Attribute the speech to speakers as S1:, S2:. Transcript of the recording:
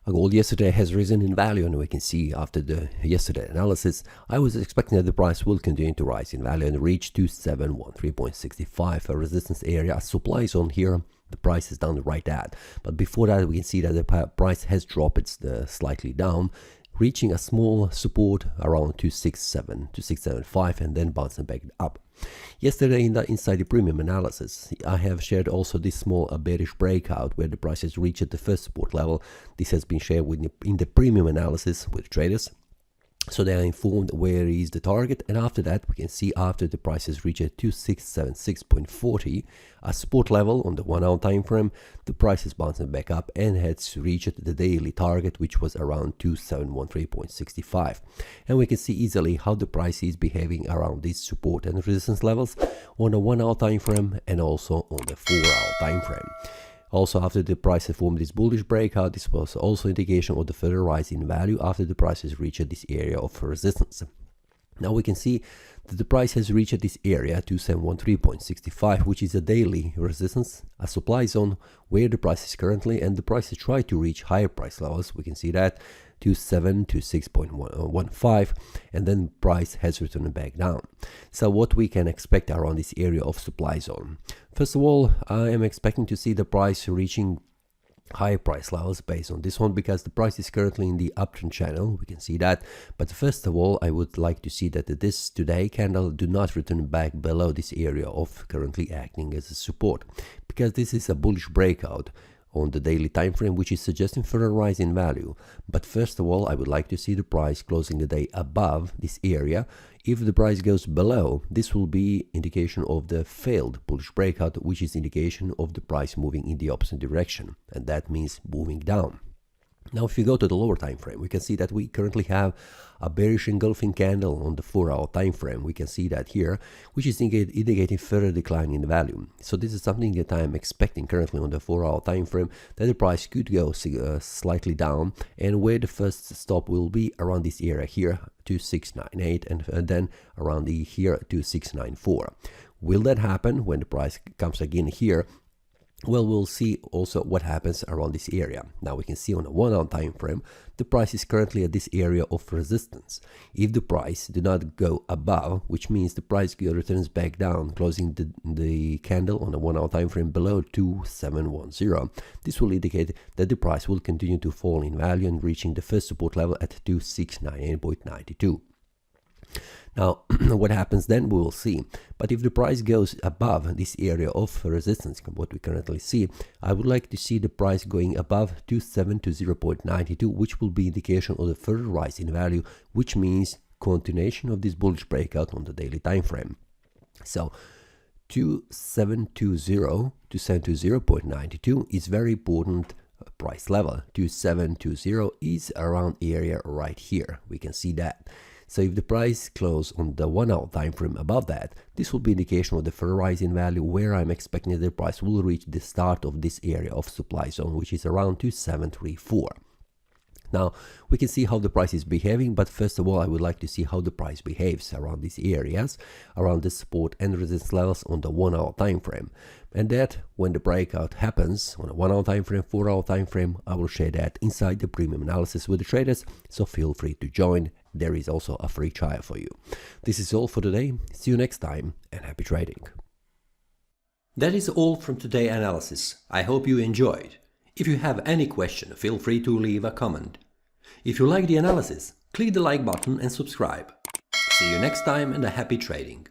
S1: Gold yesterday has risen in value, and we can see after the yesterday analysis, I was expecting that the price will continue to rise in value and reach 2713.65, a resistance area, a supply zone here. The price is down the right at, but before that we can see that the price has dropped. It's slightly down, reaching a small support around 267 to 675 and then bouncing back up. Yesterday inside the premium analysis, I have shared also this small bearish breakout where the price has reached the first support level. This has been shared in the premium analysis with traders, so they are informed where is the target. And after that we can see after the price has reached 2676.40, a support level on the 1 hour time frame, the price is bouncing back up and has reached the daily target, which was around 2713.65. And we can see easily how the price is behaving around these support and resistance levels on the 1 hour time frame and also on the 4 hour time frame. Also, after the price had formed this bullish breakout, this was also indication of the further rise in value after the price has reached this area of resistance. Now we can see that the price has reached this area 2713.65, which is a daily resistance, a supply zone where the price is currently, and the price has tried to reach higher price levels. We can see that 2726.15, and then price has returned back down. So what we can expect around this area of supply zone? First of all, I am expecting to see the price reaching higher price levels based on this one, because the price is currently in the uptrend channel. We can see that, but first of all I would like to see that this today candle do not return back below this area of currently acting as a support, because this is a bullish breakout on the daily time frame, which is suggesting further rise in value. But first of all, I would like to see the price closing the day above this area. If the price goes below, this will be indication of the failed bullish breakout, which is indication of the price moving in the opposite direction, and that means moving down. Now if you go to the lower time frame, we can see that we currently have a bearish engulfing candle on the 4 hour time frame. We can see that here, which is indicating further decline in value. So this is something that I am expecting currently on the 4 hour time frame, that the price could go slightly down, and where the first stop will be around this area here, 2698, and then around the here 2694. Will that happen when the price comes again here? Well, we'll see also what happens around this area. Now we can see on a 1 hour time frame, the price is currently at this area of resistance. If the price do not go above, which means the price returns back down, closing the candle on a 1 hour time frame below 2710, this will indicate that the price will continue to fall in value and reaching the first support level at 2698.92. Now, what happens then, we will see. But if the price goes above this area of resistance, what we currently see, I would like to see the price going above 2720.92, which will be indication of the further rise in value, which means continuation of this bullish breakout on the daily time frame. So 2720 to 720.92 is very important price level. 2720 is around area right here. We can see that. So if the price close on the 1 hour time frame above that, this will be indication of the further rise in value, where I'm expecting that the price will reach the start of this area of supply zone, which is around 2734. Now we can see how the price is behaving, but first of all I would like to see how the price behaves around these areas, around the support and resistance levels on the 1 hour time frame. And that when the breakout happens on a 1 hour time frame, 4 hour time frame, I will share that inside the premium analysis with the traders, so feel free to join. There is also a free trial for you. This is all for today. See you next time and happy trading. That is all from today's analysis. I hope you enjoyed. If you have any question, feel free to leave a comment. If you like the analysis, click the like button and subscribe. See you next time and a happy trading.